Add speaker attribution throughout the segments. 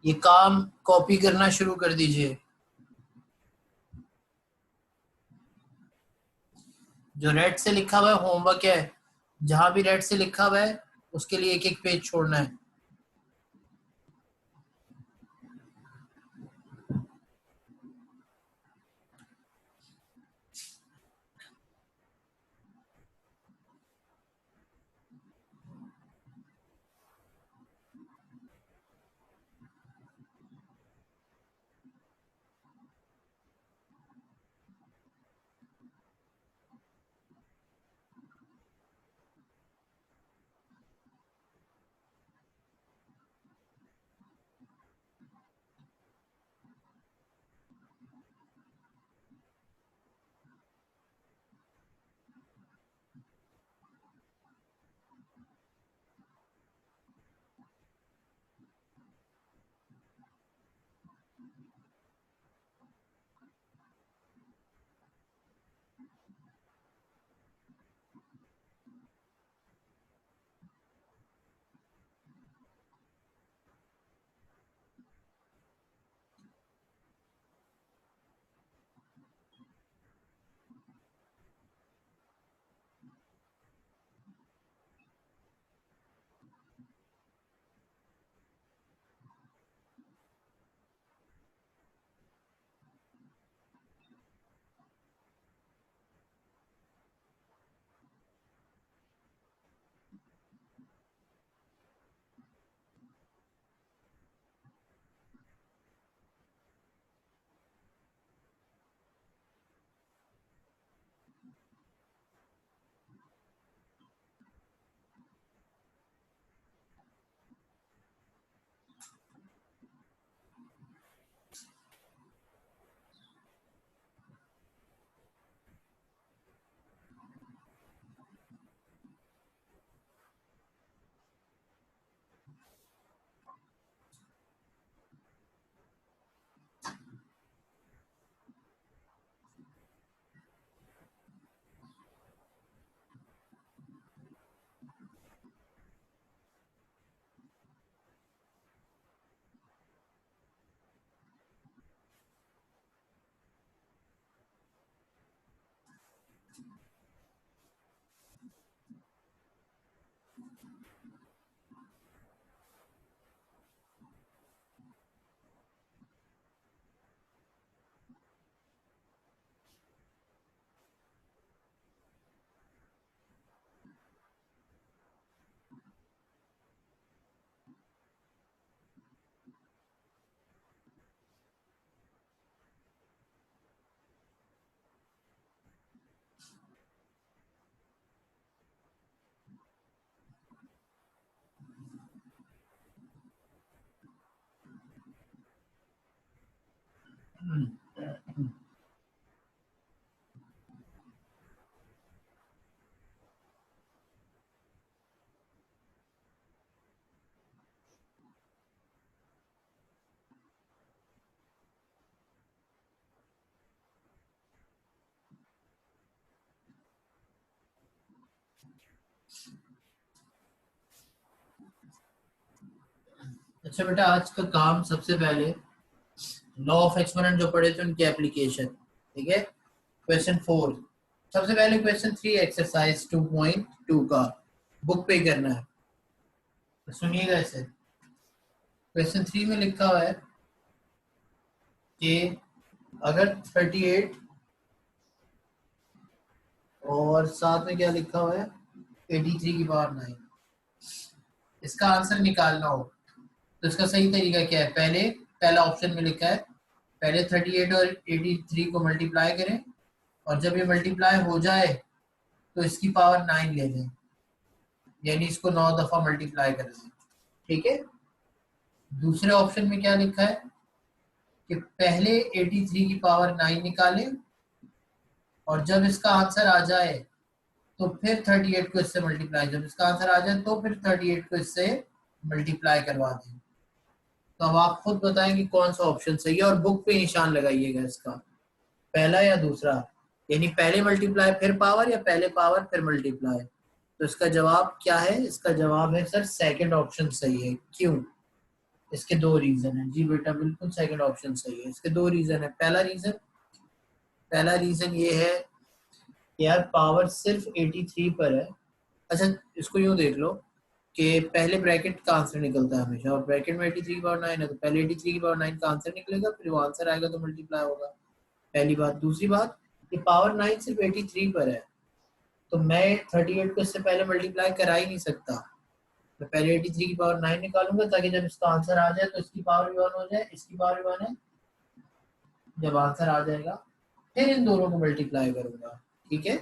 Speaker 1: ये काम कॉपी करना शुरू कर दीजिए। जो रेड से लिखा हुआ है होमवर्क है, जहां भी रेड से लिखा हुआ है उसके लिए एक एक पेज छोड़ना है। अच्छा बेटा, आज का काम सबसे पहले लॉ ऑफ एक्सपोनेंट जो पढ़े थे उनकी एप्लीकेशन। ठीक है, क्वेश्चन 4। सबसे पहले क्वेश्चन 3 एक्सरसाइज 2.2 का बुक पे करना है। तो सुनिएगा इसे। क्वेश्चन 3 में लिखा हुआ है कि अगर 38 और साथ में क्या लिखा हुआ है 83 की पावर 9, इसका आंसर निकालना हो तो इसका सही तरीका क्या है। पहला ऑप्शन में लिखा है पहले 38 और 83 को मल्टीप्लाई करें, और जब ये मल्टीप्लाई हो जाए तो इसकी पावर 9 ले लें, यानी इसको 9 दफा मल्टीप्लाई कर लें। ठीक है। दूसरे ऑप्शन में क्या लिखा है कि पहले 83 की पावर 9 निकालें, और जब इसका आंसर आ जाए तो फिर 38 को इससे मल्टीप्लाई, जब इसका आंसर आ जाए तो फिर 38 को इससे मल्टीप्लाई करवा दें। तो अब आप खुद बताएं कि कौन सा ऑप्शन सही है, और बुक पे निशान लगाइएगा इसका, पहला या दूसरा, यानी पहले मल्टीप्लाई फिर पावर या पहले पावर फिर मल्टीप्लाई। तो इसका जवाब क्या है? इसका जवाब है सर सेकंड ऑप्शन सही है। क्यों? इसके दो रीजन है जी बेटा, बिल्कुल सेकंड ऑप्शन सही है। इसके दो रीजन है। पहला रीजन ये है कि यार पावर सिर्फ 83 पर है। अच्छा, इसको यूं देख लो कि पहले ब्रैकेट का आंसर निकलता है हमेशा, और ब्रैकेट में 83 की पावर 9 है, तो पहले 83 की पावर 9 का आंसर निकलेगा, फिर वो आंसर आएगा तो मल्टीप्लाई होगा। पहली बात। दूसरी बात, कि पावर 9 सिर्फ 83 पर है, तो मैं 38 को इससे पहले मल्टीप्लाई करा ही नहीं सकता। मैं पहले 83 की पावर 9 निकालूंगा, ताकि जब इसका आंसर आ जाए तो इसकी पावर भी 1 हो जाए, इसकी पावर भी 1 है। जब आंसर आ जाएगा फिर इन दोनों को मल्टीप्लाई करूंगा। ठीक है,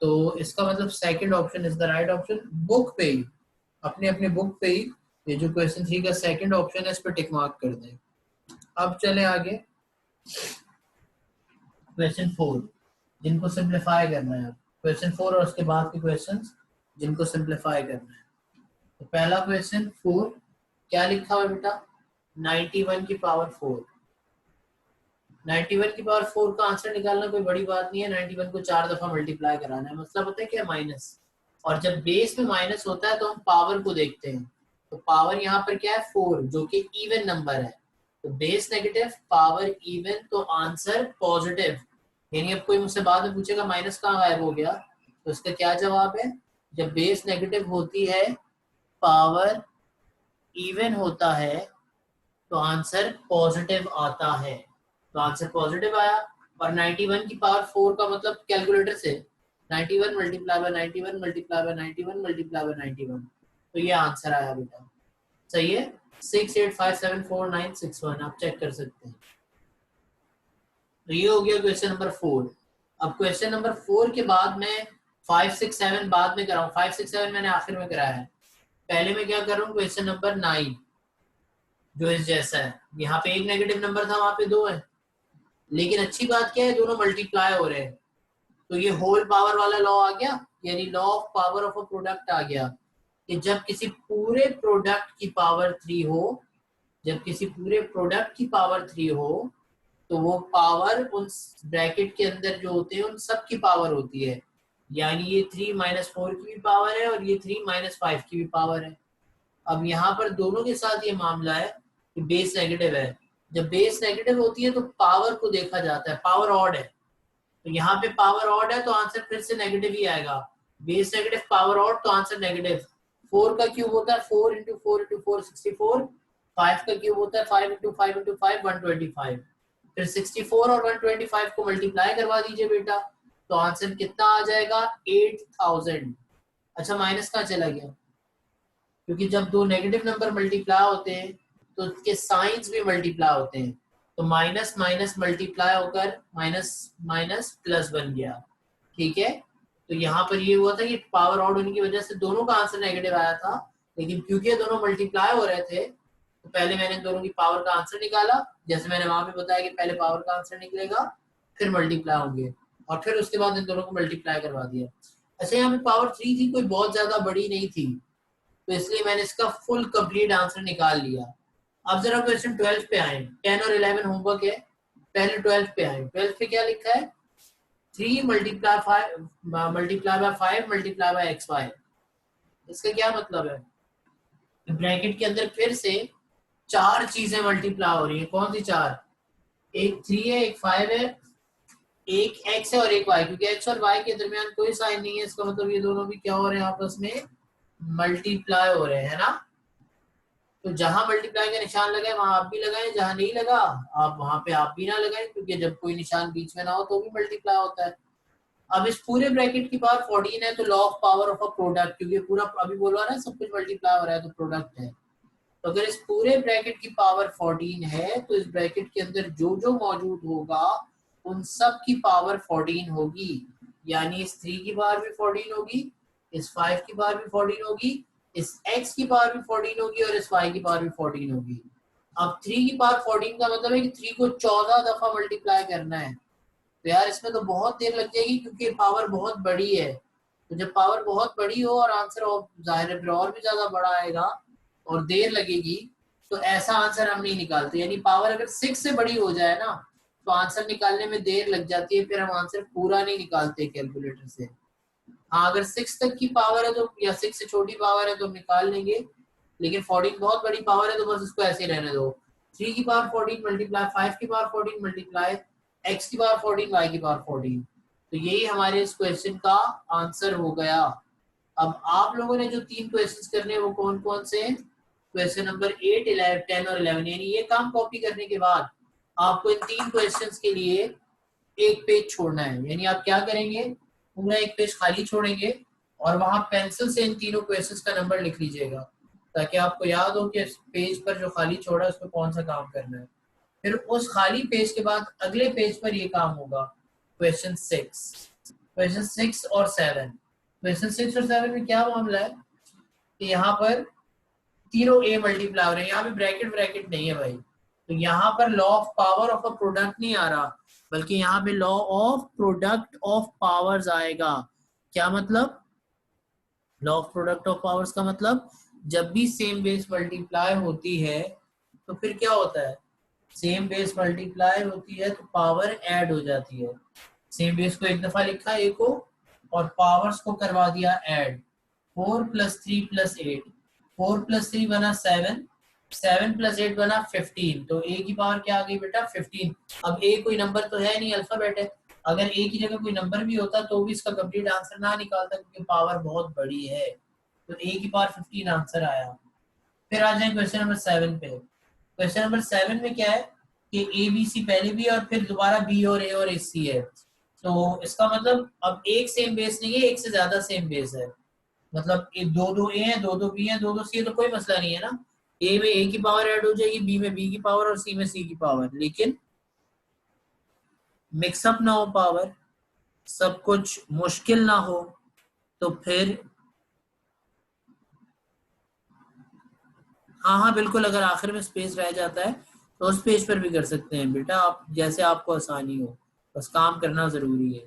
Speaker 1: तो इसका मतलब second option is the right option. Book पे ही, अपने अपने बुक पे ही ये जो क्वेश्चन 3 का सेकंड ऑप्शन है, इस पर टिक मार्क कर दें। अब चले आगे क्वेश्चन 4, जिनको सिंप्लीफाई करना है। क्वेश्चन 4 और उसके बाद के क्वेश्चंस जिनको सिंप्लीफाई करना है। तो पहला क्वेश्चन 4 क्या लिखा हुआ है बेटा? 91 की पावर 4। 91 की पावर 4 का आंसर निकालना कोई बड़ी बात नहीं है। 91 को 4 दफा मल्टीप्लाई कराना है। मतलब पता है क्या? माइनस। और जब बेस में माइनस होता है तो हम पावर को देखते हैं। तो पावर यहाँ पर क्या है? 4, जो कि इवन नंबर है। तो बेस नेगेटिव, पावर इवन, तो आंसर पॉजिटिव। यानी अब कोई मुझसे बाद में पूछेगा माइनस कहाँ गायब हो गया, तो इसका क्या जवाब है? जब बेस नेगेटिव होती है, पावर इवन होता है, तो आंसर पॉजिटिव आता है। तो आंसर पॉजिटिव आया। और 91 की पावर 4 का मतलब कैलकुलेटर से 91 multiply by 91 multiply by 91 multiply by 91, तो ये आंसर आया बेटा। सही है। 68574961 आप चेक कर सकते हैं। तो ये हो गया क्वेश्चन नंबर 4। अब क्वेश्चन नंबर 4 के बाद मैं 5 6 7 बाद में कराऊं। 5 6 7 मैंने आखिर में कराया है। पहले मैं क्या कर रहा हूँ? क्वेश्चन नंबर 9 जो इस जैसा है। यहाँ पे एक नेगेटिव नंबर था, वहां पे 2 है, लेकिन अच्छी बात क्या है? दोनों मल्टीप्लाई हो रहे हैं। तो ये होल पावर वाला लॉ आ गया, यानी law of power of a product आ गया, कि जब किसी पूरे प्रोडक्ट की पावर 3 हो, जब किसी पूरे प्रोडक्ट की पावर 3 हो, तो वो पावर उन ब्रैकेट के अंदर जो होते हैं उन सब की पावर होती है। यानी ये 3 - 4 की भी पावर है, और ये 3 - 5 की भी पावर है। अब यहाँ पर दोनों के साथ ये मामला है कि बेस नेगेटिव है। जब बेस नेगेटिव होती है तो पावर को देखा जाता है, पावर ऑड है। तो यहाँ पे पावर ऑड है तो आंसर फिर से नेगेटिव ही आएगा। बेस नेगेटिव, पावर ऑड, तो आंसर नेगेटिव। 4 का क्यूब होता है 4 × 4 × 4 64। 5 का क्यूब होता है 5 × 5 × 5 125। फिर 64 और 125 को मल्टीप्लाई करवा दीजिए बेटा, तो आंसर कितना आ जाएगा? 8000। अच्छा, माइनस कहाँ चला गया? क्योंकि जब दो नेगेटिव नंबर मल्टीप्लाई होते हैं तो उसके साइंस भी मल्टीप्लाई होते हैं। तो माइनस माइनस मल्टीप्लाई होकर माइनस माइनस प्लस बन गया। ठीक है, तो यहाँ पर ये हुआ था कि पावर ऑड होने की वजह से दोनों का आंसर नेगेटिव आया था, लेकिन क्योंकि दोनों मल्टीप्लाई हो रहे थे तो पहले मैंने दोनों की पावर का आंसर निकाला। जैसे मैंने वहां पे बताया कि पहले पावर का आंसर निकलेगा, फिर मल्टीप्लाई होंगे, और फिर उसके बाद इन दोनों को मल्टीप्लाई करवा दिया। अच्छा, यहाँ पे पावर 3 थी, कोई बहुत ज्यादा बड़ी नहीं थी, तो इसलिए मैंने इसका फुल कंप्लीट आंसर निकाल लिया। अब जरा क्वेश्चन 12 पे आए। 10 और 11 होमवर्क है, पहले 12 पे आए। 12 पे क्या लिखा है? 3 multiply by 5 multiply by xy। इसका क्या मतलब है? ब्रैकेट के अंदर फिर से 4 चीजें मल्टीप्लाई हो रही है। कौन सी 4? एक 3 है, एक 5 है, एक x है और एक y। क्योंकि x और y के दरमियान कोई साइन नहीं है, इसका मतलब ये दोनों भी क्या हो रहे हैं? आपस में मल्टीप्लाई हो रहे हैं ना। तो जहां मल्टीप्लाई का निशान लगा है वहां आप भी लगाएं, जहां नहीं लगा आप वहां पे आप भी ना लगाएं, क्योंकि जब कोई निशान बीच में ना हो तो भी मल्टीप्लाई होता है। अब इस पूरे ब्रैकेट की पावर 14 है, तो law of power of a product, क्योंकि पूरा अभी बोला ना सब कुछ मल्टीप्लाई हो रहा है तो प्रोडक्ट है। तो अगर इस पूरे ब्रैकेट की पावर 14 है तो इस ब्रैकेट के अंदर जो जो मौजूद होगा उन सब की पावर 14 होगी। यानी इस 3 की पावर भी 14 होगी, इस 5 की पावर भी 14 होगी, इस x की पावर भी 14 होगी, और इस y की पावर भी 14 होगी। अब 3 की पावर 14 का मतलब है कि 3 को 14 दफा मल्टीप्लाई करना है। तो यार इसमें तो बहुत देर लग जाएगी, क्योंकि पावर बहुत बड़ी है। तो जब पावर बहुत बड़ी हो और आंसर जाहिर है और भी ज्यादा बड़ा आएगा और देर लगेगी, तो ऐसा आंसर हम नहीं निकालते। यानी पावर अगर 6 से बड़ी हो जाए ना तो आंसर निकालने में देर लग जाती है, फिर हम आंसर पूरा नहीं निकालते कैलकुलेटर से। हाँ, अगर 6 तक की पावर है तो, या 6 से छोटी पावर है तो निकाल लेंगे, लेकिन 14 बहुत बड़ी पावर है तो बस इसको ऐसे रहने दो। 3 की पावर 14 मल्टीप्लाई 5 की पावर 14 मल्टीप्लाई x की पावर 14 y की पावर 14। तो यही हमारे इस क्वेश्चन का आंसर हो गया। अब आप लोगों ने जो 3 क्वेश्चंस करने हैं वो कौन कौन से हैं? क्वेश्चन नंबर 8, 11, 10 और 11, यानी ये काम कॉपी करने के बाद आपको इन 3 क्वेश्चंस के लिए एक पेज छोड़ना है। यानी आप क्या करेंगे, पूरा एक पेज खाली छोड़ेंगे और वहां पेंसिल से इन तीनों क्वेश्चंस का नंबर लिख लीजिएगा, ताकि आपको याद हो कि पेज पर जो खाली छोड़ा है उस पर कौन सा काम करना है। फिर उस खाली पेज के बाद अगले पेज पर ये काम होगा, क्वेश्चन 6, क्वेश्चन 6 और 7। क्वेश्चन 6 और 7 में क्या मामला है कि यहाँ पर तीनों ए मल्टीप्लाई हो रहे हैं, यहाँ पे ब्रैकेट ब्रैकेट नहीं है भाई, तो यहाँ पर law of power of a product नहीं आ रहा, बल्कि यहाँ पे law of product of powers आएगा। क्या मतलब? Law of product of powers का मतलब, जब भी सेम बेस मल्टीप्लाई होती है तो फिर क्या होता है, सेम बेस मल्टीप्लाई होती है तो पावर ऐड हो जाती है। सेम बेस को एक दफा लिखा ए को और पावर्स को करवा दिया ऐड। 4 + 3 + 8, 4 + 3 बना 7, 7 + 8 बना 15। तो ए की पावर क्या आ गई बेटा, 15। अब ए कोई नंबर तो है नहीं, अल्फाबेट है। अगर ए की जगह कोई नंबर भी होता तो भी इसका कंप्लीट आंसर ना निकालता, क्योंकि पावर बहुत बड़ी है। तो ए की पावर 15 आंसर आया। फिर आ जाए क्वेश्चन नंबर 7 पे। क्वेश्चन नंबर 7 में क्या है कि ए बी सी पहले भी और फिर दोबारा बी और ए और सी है। तो इसका मतलब अब एक सेम बेस नहीं है, एक से ज्यादा सेम बेस है। मतलब दो दो ए है, दो दो बी है, दो दो सी है, तो कोई मसला नहीं है ना। ए में ए की पावर ऐड हो जाएगी, बी में बी की पावर और सी में सी की पावर, लेकिन मिक्सअप ना हो पावर, सब कुछ मुश्किल ना हो, तो फिर हाँ हाँ बिल्कुल, अगर आखिर में स्पेस रह जाता है तो उस पेज पर भी कर सकते हैं बेटा, आप जैसे आपको आसानी हो, बस काम करना जरूरी है।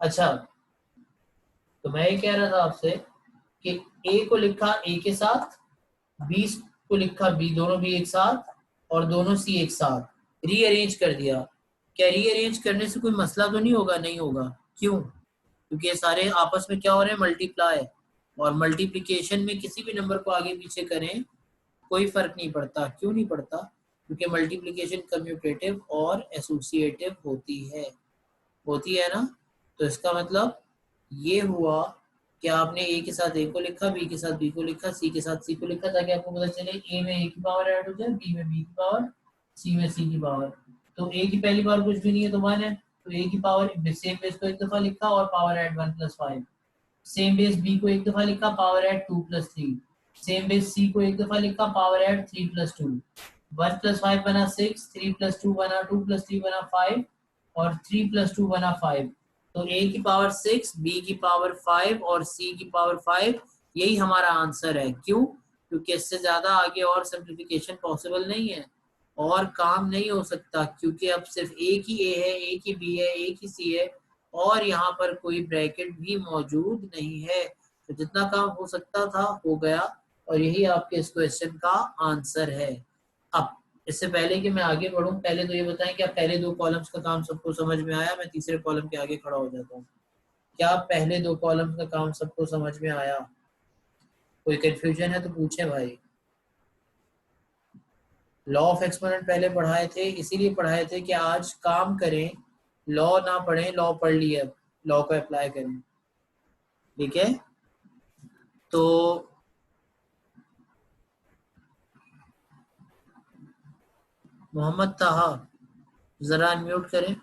Speaker 1: अच्छा, तो मैं ये कह रहा था आपसे कि ए को लिखा ए के साथ, बी को लिखा बी, दोनों बी एक साथ और दोनों सी एक साथ रीअरेंज कर दिया। क्या रीअरेंज करने से कोई मसला तो नहीं होगा? नहीं होगा। क्यों? क्योंकि ये सारे आपस में क्या हो रहे हैं, मल्टीप्लाई। और मल्टीप्लिकेशन में किसी भी नंबर को आगे पीछे करें कोई फर्क नहीं पड़ता। क्यों नहीं पड़ता? क्योंकि मल्टीप्लिकेशन कम्यूटेटिव और एसोसिएटिव होती है ना। तो इसका मतलब ये हुआ कि आपने ए के साथ ए को लिखा, बी के साथ बी को लिखा, सी के साथ सी को लिखा, ताकि आपको पता चले ए में ए की पावर ऐड हो जाए, बी में बी की पावर, सी में सी की पावर। तो ए की पहली पावर कुछ भी नहीं है तो 1 है, तो ए की पावर सेम बेस को एक दफा लिखा और power add 1 + 5। Same base B को एक दफा लिखा, power add 2 + 3। Same base C को एक दफा लिखा, पावर ऐड 3 + 2। 1 + 5 बना 6, 3 + 2 बना 2 + 3 बना 5 और 3 + 2 बना 5। तो ए की पावर 6, बी की पावर 5 और सी की पावर 5, यही हमारा आंसर है। क्यों? क्योंकि इससे ज्यादा आगे और सिंप्लीफिकेशन पॉसिबल नहीं है और काम नहीं हो सकता, क्योंकि अब सिर्फ एक ही ए है, एक ही बी है, एक ही सी है और यहाँ पर कोई ब्रैकेट भी मौजूद नहीं है। तो जितना काम हो सकता था हो गया और यही आपके इस क्वेश्चन का आंसर है। अब इससे पहले कि मैं आगे बढ़ूं, पहले तो ये बताएं कि आप पहले दो कॉलम्स का काम सबको समझ में आया? मैं तीसरे कॉलम के आगे खड़ा हो जाता हूँ। क्या पहले दो कॉलम्स का काम सबको समझ में आया? कोई कंफ्यूजन है तो पूछे भाई। लॉ ऑफ एक्सपोनेंट पहले पढ़ाए थे, इसीलिए पढ़ाए थे कि आज काम करें, लॉ ना पढ़ें, लॉ पढ़ लिया, लॉ को अप्लाई करें। ठीक है, तो मोहम्मद ताहा जरा अनम्यूट करें।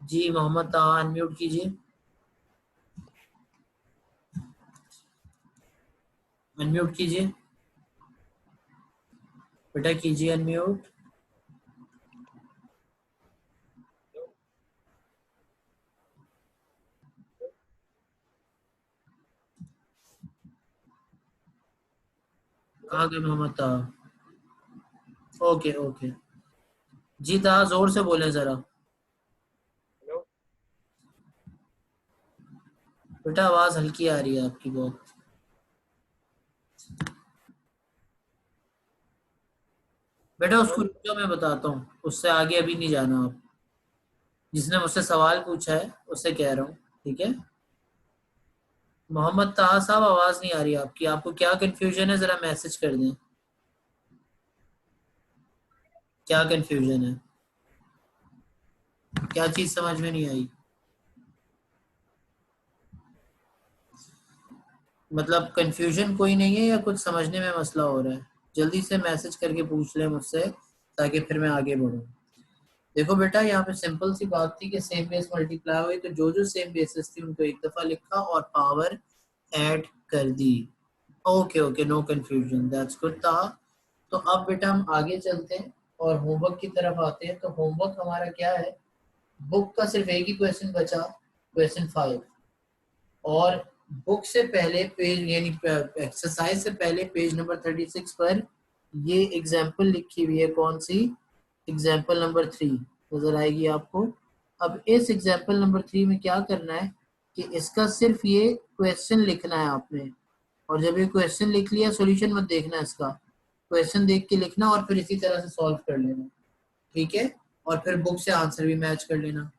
Speaker 1: जी मोहम्मद ताहा अनम्यूट कीजिए, अनम्यूट कीजिए बेटा, कीजिए अनम्यूट। कहाँ गए मोहम्मद ताहा? ओके ओके, जी ताहा जोर से बोले जरा। बेटा आवाज हल्की आ रही है आपकी बहुत। बेटा उसको रुक जाओ, मैं बताता हूँ, उससे आगे अभी नहीं जाना आप। जिसने मुझसे सवाल पूछा है उससे कह रहा हूँ, ठीक है। मोहम्मद ताहा साहब आवाज नहीं आ रही आपकी, आपको क्या कंफ्यूजन है जरा मैसेज कर दें। क्या कंफ्यूजन है, क्या चीज समझ में नहीं आई? मतलब कंफ्यूजन कोई नहीं है या कुछ समझने में मसला हो रहा है? जल्दी से मैसेज करके पूछ लें मुझसे, ताकि फिर मैं आगे बढ़ूं। देखो बेटा, यहाँ पे सिंपल सी बात थी कि सेम बेस मल्टीप्लाई हुई, तो जो जो सेम बेसिस थी उनको एक दफा लिखा और पावर ऐड कर दी। Okay okay, no confusion, that's good था। तो अब बेटा हम आगे चलते हैं और होमवर्क की तरफ आते हैं। तो होमवर्क हमारा क्या है, बुक का सिर्फ एक ही क्वेश्चन बचा, क्वेश्चन 5। और बुक से पहले पेज, यानी एक्सरसाइज से पहले पेज नंबर 36 पर ये एग्जाम्पल लिखी हुई है। कौन सी? एग्जाम्पल नंबर 3 नजर आएगी आपको। अब इस एग्जाम्पल नंबर 3 में क्या करना है कि इसका सिर्फ ये क्वेश्चन लिखना है आपने। और जब ये क्वेश्चन लिख लिया, सॉल्यूशन मत देखना इसका, क्वेश्चन देख के लिखना और फिर इसी तरह से सॉल्व कर लेना, ठीक है। और फिर बुक से आंसर भी मैच कर लेना,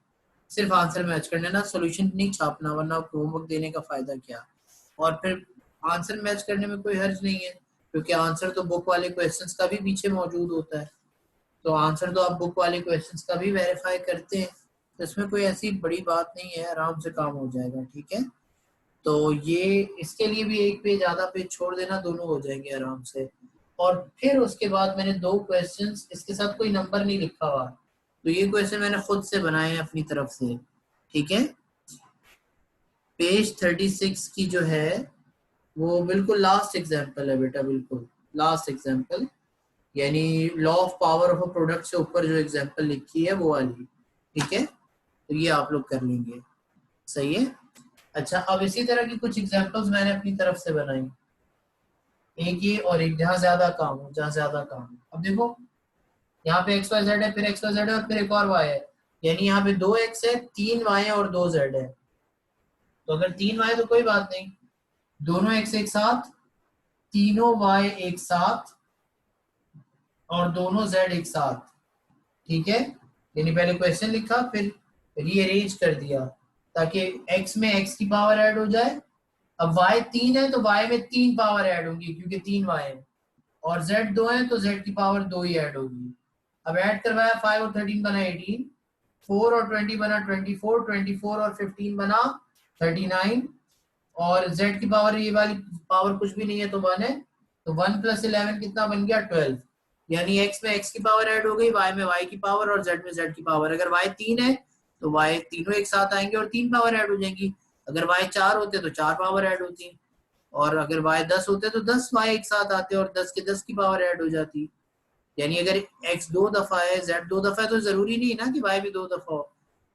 Speaker 1: सिर्फ आंसर मैच कर लेना, सॉल्यूशन नहीं छापना, वरना होमवर्क देने का फायदा क्या। और फिर आंसर मैच करने में कोई हर्ज नहीं है, क्योंकि आंसर तो बुक वाले क्वेश्चंस का भी पीछे मौजूद होता है। तो आंसर तो आप बुक वाले क्वेश्चंस का भी वेरीफाई करते हैं, तो इसमें कोई ऐसी बड़ी बात नहीं है, आराम से काम हो जाएगा, ठीक है। तो ये इसके लिए भी एक पेज आधा पेज छोड़ देना, दोनों हो जाएंगे आराम से। और फिर उसके बाद मैंने दो क्वेश्चंस, इसके साथ कोई नंबर नहीं लिखा हुआ, तो ये क्वेश्चन मैंने खुद से बनाए हैं अपनी तरफ से, ठीक है। पेज 36 की जो है वो बिल्कुल लास्ट एग्जाम्पल है बेटा, बिल्कुल लास्ट एग्जाम्पल, यानी law of power of a product से ऊपर जो एग्जाम्पल लिखी है वो वाली, ठीक है। तो ये आप लोग कर लेंगे, सही है। अच्छा, अब इसी तरह की कुछ एग्जांपल्स मैंने अपनी तरफ से बनाई, एक ये और एक जहाँ ज्यादा काम हो, जहाँ ज्यादा काम हो। अब देखो, यहाँ पे एक्स वाई जेड है, फिर एक्स वाई जेड है और फिर एक और वाई है, यानी यहाँ पे 2x है, 3y है और 2z है। तो अगर 3y है तो कोई बात नहीं, दोनों x एक साथ, तीनों y एक साथ और दोनों z एक साथ, ठीक है। यानी पहले क्वेश्चन लिखा, फिर रीअरेंज कर दिया ताकि x में x की पावर ऐड हो जाए। अब y 3 है तो y में 3 पावर ऐड होगी, क्योंकि 3y है। और z 2 है तो z की पावर 2 ही ऐड होगी। अब ऐड करवाया, 5 और 13 बना 18, 4 और 20 बना 24, 24 और 15 बना 39, और z की पावर ये वाली पावर कुछ भी नहीं है तो 1 है, तो 1 + 11 कितना बन गया? 12। यानी x में x की पावर ऐड हो गई, y में y की पावर और z में z की पावर। अगर y 3 है तो y तीनों एक साथ आएंगे और 3 पावर ऐड हो जाएंगी। अगर y 4 होते तो 4 पावर ऐड होती, और अगर y 10 होते तो 10 y एक साथ आते और 10 के 10 की पावर ऐड हो जाती। यानी अगर x 2 दफा है, z 2 दफा है, तो जरूरी नहीं ना कि y भी 2 दफा हो।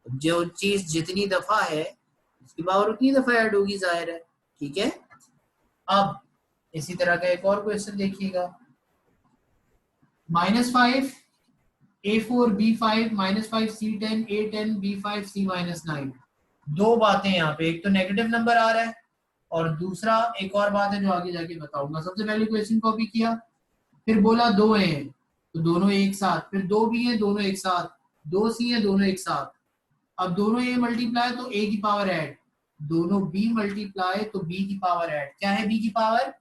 Speaker 1: जो चीज जितनी दफा है उसकी पावर उतनी दफा ऐड होगी, जाहिर है, ठीक है। अब इसी तरह का एक और क्वेश्चन देखिएगा, -5 A4 B5 -5 C10 A10 B5 C-9। दो बातें यहाँ पे, एक तो नेगेटिव नंबर आ रहा है और दूसरा एक और बात है जो आगे जाके बताऊंगा। सबसे पहले क्वेश्चन कॉपी किया, फिर बोला 2 A है तो दोनों एक साथ, फिर 2 B है दोनों एक साथ, 2 C है दोनों एक साथ। अब दोनों A मल्टीप्लाई तो A की पावर ऐड, दोनों B मल्टीप्लाई तो B की पावर ऐड। क्या है B की पावर?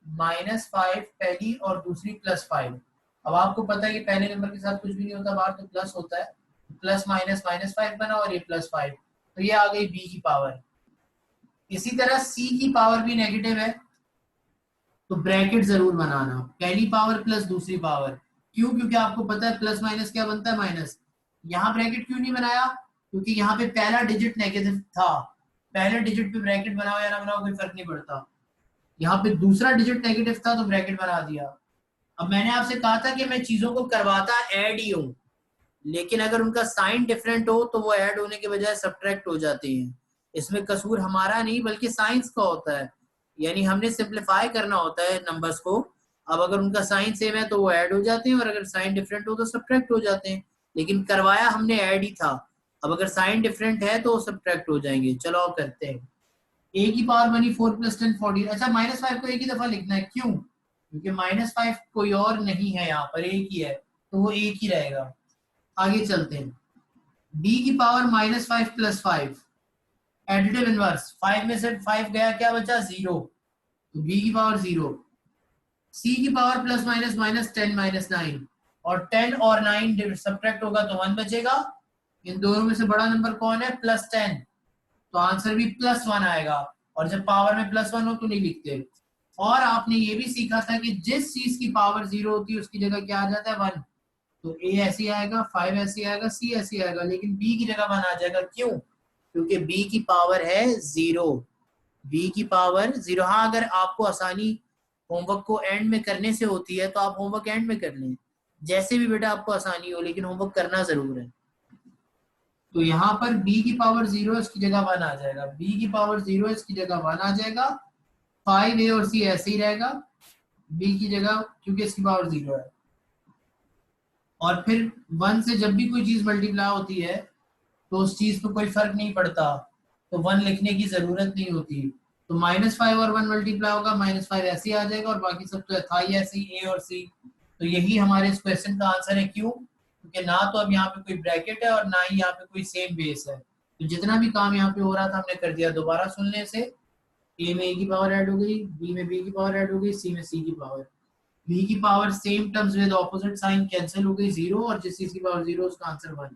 Speaker 1: -5 पहली और दूसरी +5। अब आपको पता है कि पहले नंबर के साथ कुछ भी नहीं होता बाहर, तो प्लस होता है, प्लस माइनस -5 बना और ये +5, तो ये आ गई B की पावर। इसी तरह C की पावर भी नेगेटिव है, तो ब्रैकेट जरूर बनाना, पहली पावर प्लस दूसरी पावर। क्यों? क्योंकि आपको पता है प्लस माइनस क्या बनता है, माइनस। यहाँ ब्रैकेट क्यों नहीं बनाया? क्योंकि यहाँ पे पहला डिजिट नेगेटिव था, पहले डिजिट पे ब्रैकेट बनाओ या ना बनाओ कोई फर्क नहीं पड़ता। यहाँ पे दूसरा डिजिट नेगेटिव था तो ब्रैकेट बना दिया। अब मैंने आपसे कहा था कि मैं चीजों को करवाता ऐड ही हूं, लेकिन अगर उनका साइन डिफरेंट हो तो वो ऐड होने के बजाय सब्ट्रैक्ट हो जाते हैं। इसमें कसूर हमारा नहीं बल्कि साइंस का होता है, यानी हमने सिंप्लीफाई करना होता है नंबर्स को। अब अगर उनका साइन सेम है तो वो ऐड हो जाते हैं, और अगर साइन डिफरेंट हो तो सब्ट्रैक्ट हो जाते हैं। लेकिन करवाया हमने ऐड ही था, अब अगर साइन डिफरेंट है तो सब्ट्रैक्ट हो जाएंगे। चलो करते हैं। ए की पावर बनी 4 + 10 14। अच्छा -5 को एक ही दफा लिखना है, क्यों? क्योंकि -5 कोई और नहीं है, यहाँ पर एक ही है, तो वो एक ही रहेगा। आगे चलते हैं। b की पावर -5 + 5, एडिटिव इनवर्स, 5 में से 5 गया, क्या बचा? 0, तो b की पावर 0। c की पावर +- -10 -9, और 10 और 9 सब्ट्रैक्ट होगा तो 1 बचेगा। इन दोनों में से बड़ा नंबर कौन है? +10, तो आंसर भी +1 आएगा। और जब पावर में +1 हो तो नहीं लिखते। और आपने ये भी सीखा था कि जिस चीज की पावर 0 होती है उसकी जगह क्या आ जाता है? 1। तो a ऐसे आएगा, 5 ऐसे आएगा, c ऐसे आएगा, लेकिन b की जगह 1 आ जाएगा। क्यों? क्योंकि b की पावर है 0। b की पावर 0। हाँ, अगर आपको आसानी होमवर्क को एंड में करने से होती है तो आप होमवर्क एंड में कर लें, जैसे भी बेटा आपको आसानी हो, लेकिन होमवर्क करना जरूर है। तो यहाँ पर b की पावर 0 इसकी जगह 1 आ जाएगा, b की पावर 0 इसकी जगह 1 आ जाएगा। 5 a और c ऐसे ही रहेगा, b की जगह, क्योंकि इसकी पावर 0 है। और फिर 1 से जब भी कोई चीज मल्टीप्लाई होती है तो उस चीज पे कोई फर्क नहीं पड़ता, तो 1 लिखने की जरूरत नहीं होती। तो -5 और 1 मल्टीप्लाई होगा, -5 ऐसे ही आ जाएगा, और बाकी सब तो था ही ऐसे ही, ए और सी। तो यही हमारे इस क्वेश्चन का आंसर है। क्यों? क्योंकि ना तो अब यहाँ पे कोई ब्रैकेट है और ना ही यहाँ पे कोई सेम बेस है, तो जितना भी काम यहाँ पे हो रहा था हमने कर दिया। दोबारा सुनने से, ए में ए की पावर ऐड हो गई, बी में बी की पावर ऐड हो गई, सी में सी की पावर। बी की power same terms with opposite sign cancel हो गई, 0, और जिस चीज की पावर 0 उसका आंसर 1,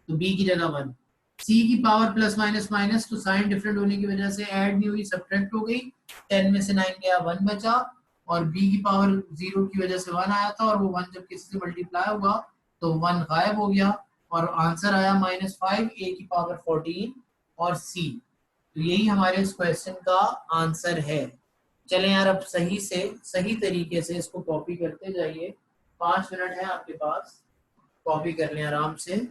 Speaker 1: तो बी की जगह 1। सी की पावर प्लस माइनस माइनस, तो साइन डिफरेंट होने की वजह से ऐड नहीं हुई, सब्ट्रैक्ट हो गई। 10 में से 9 गया, 1 बचा। और बी की पावर 0 की वजह से 1 आया था, और वो 1 जब किसी से मल्टीप्लाई होगा तो 1 गायब हो गया, और आंसर आया -5, ए की पावर 14 और सी। तो यही हमारे इस क्वेश्चन का आंसर है। चलें यार, अब सही से सही तरीके से इसको कॉपी करते जाइए। 5 मिनट है आपके पास, कॉपी कर लें आराम से।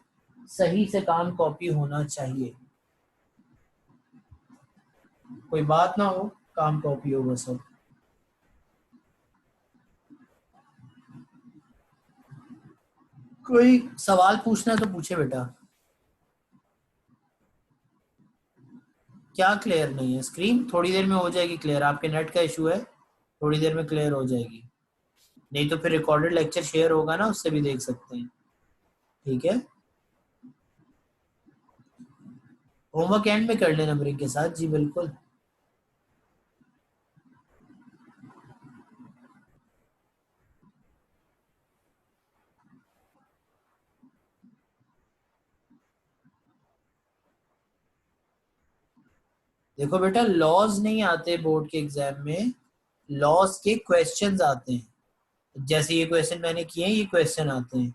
Speaker 1: सही से काम कॉपी होना चाहिए, कोई बात ना हो, काम कॉपी होगा सब। कोई सवाल पूछना है तो पूछे बेटा। क्या क्लियर नहीं है? स्क्रीन थोड़ी देर में हो जाएगी क्लियर, आपके नेट का इशू है, थोड़ी देर में क्लियर हो जाएगी। नहीं तो फिर रिकॉर्डेड लेक्चर शेयर होगा ना, उससे भी देख सकते हैं। ठीक है, होमवर्क एंड में कर लेना ब्रेक के साथ। जी बिल्कुल। देखो बेटा, लॉज नहीं आते बोर्ड के एग्जाम में, लॉज के क्वेश्चंस आते हैं। जैसे ये क्वेश्चन मैंने किए हैं, ये क्वेश्चन आते हैं,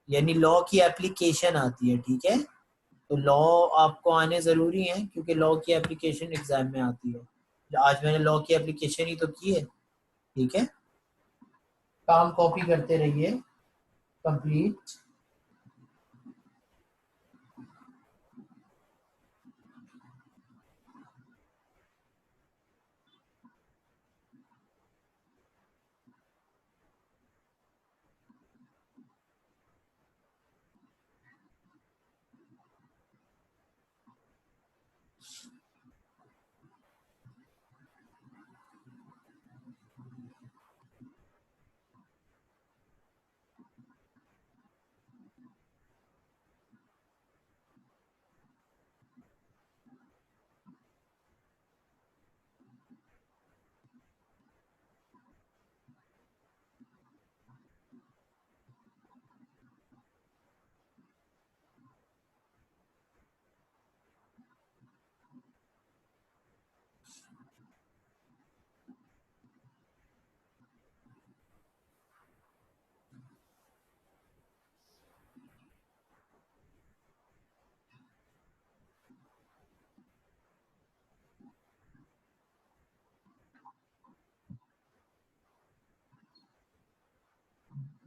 Speaker 1: यानी लॉ की एप्लीकेशन आती है। ठीक है, तो लॉ आपको आने जरूरी है, क्योंकि लॉ की एप्लीकेशन एग्जाम में आती है। आज मैंने लॉ की एप्लीकेशन ही तो की है। ठीक है, काम कॉपी करते रहिए। कंप्लीट।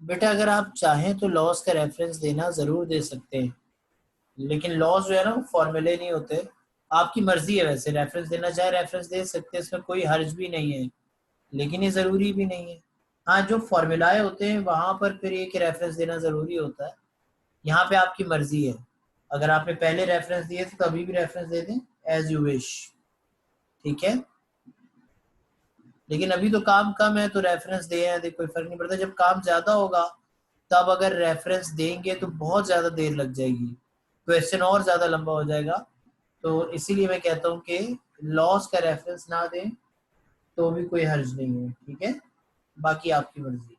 Speaker 1: बेटा अगर आप चाहें तो लॉस का रेफरेंस देना जरूर दे सकते हैं, लेकिन लॉस जो है ना, वो फॉर्मूले नहीं होते। आपकी मर्जी है, वैसे रेफरेंस देना चाहे रेफरेंस दे सकते हैं, इसमें कोई हर्ज भी नहीं है, लेकिन ये जरूरी भी नहीं है। हाँ, जो फॉर्मूलाए होते हैं वहां पर फिर एक रेफरेंस देना जरूरी होता है। यहाँ पे आपकी मर्जी है, अगर आपने पहले रेफरेंस दिए थे तो अभी भी रेफरेंस दे दें, एज यू विश। ठीक है, लेकिन अभी तो काम कम है तो रेफरेंस दे हैं, कोई फर्क नहीं पड़ता। जब काम ज्यादा होगा तब अगर रेफरेंस देंगे तो बहुत ज्यादा देर लग जाएगी, क्वेश्चन और ज्यादा लंबा हो जाएगा। तो इसीलिए मैं कहता हूँ कि लॉस का रेफरेंस ना दें तो भी कोई हर्ज नहीं है, ठीक है, बाकी आपकी मर्जी।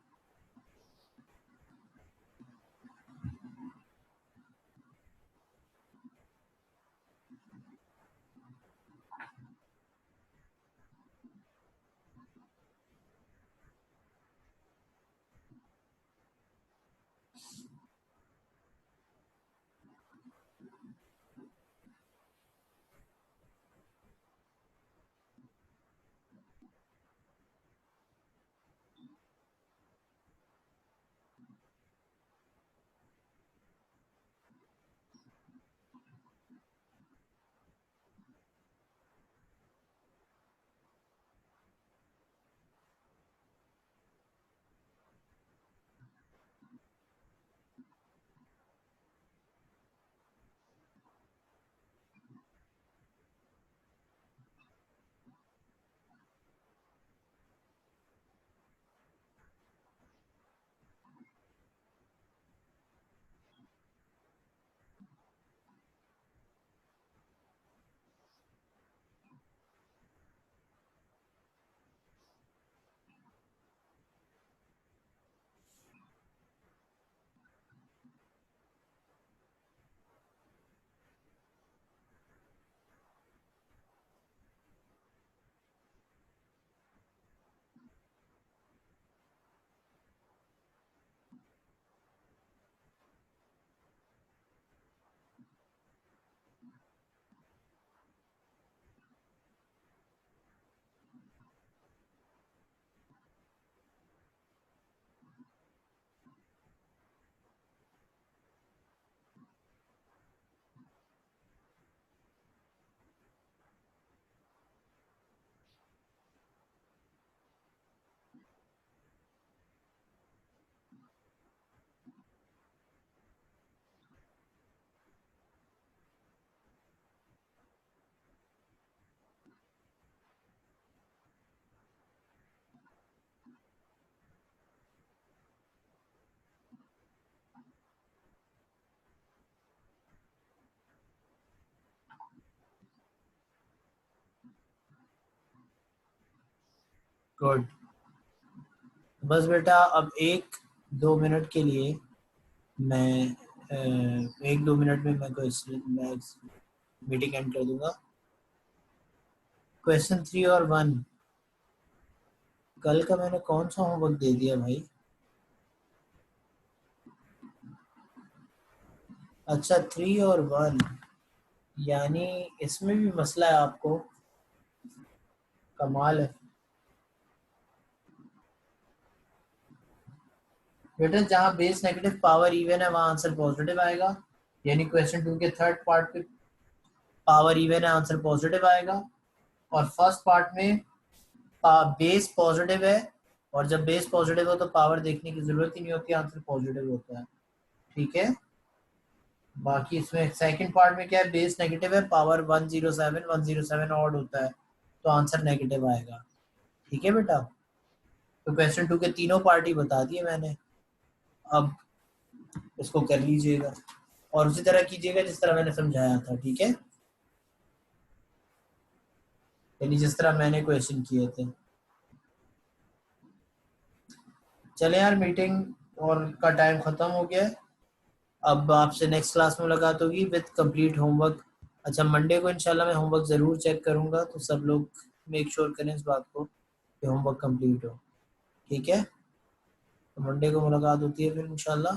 Speaker 1: गुड। बस बेटा अब 1-2 मिनट के लिए मैं 1-2 मिनट में मैं मीटिंग एंड कर दूंगा। क्वेश्चन 3 और 1 कल का मैंने कौन सा होमवर्क दे दिया भाई? अच्छा 3 और 1, यानी इसमें भी मसला है आपको, कमाल है बेटा। जहाँ बेस नेगेटिव पावर इवन है वहां आंसर पॉजिटिव आएगा, यानी क्वेश्चन 2 के थर्ड पार्ट पे पावर इवन है, आंसर पॉजिटिव आएगा। और फर्स्ट पार्ट में बेस पॉजिटिव है, और जब बेस पॉजिटिव हो तो पावर देखने की जरूरत ही नहीं होती, आंसर पॉजिटिव होता है, ठीक है। बाकी इसमें सेकंड पार्ट में क्या है, बेस नेगेटिव है, पावर 107 ऑड होता है, तो आंसर नेगेटिव आएगा, ठीक है बेटा। तो क्वेश्चन 2 के तीनों पार्ट ही बता दिए मैंने, अब इसको कर लीजिएगा और उसी तरह कीजिएगा जिस तरह मैंने समझाया था, ठीक है, यानी जिस तरह मैंने क्वेश्चन किए थे। चले यार, मीटिंग और का टाइम खत्म हो गया है, अब आपसे नेक्स्ट क्लास में मुलाकात होगी विद कंप्लीट होमवर्क। अच्छा मंडे को इंशाल्लाह मैं होमवर्क ज़रूर चेक करूंगा, तो सब लोग मेक श्योर करें इस बात को कि होमवर्क कंप्लीट हो, ठीक है। तो मंडे को मुलाकात होती है फिर इंशाल्लाह।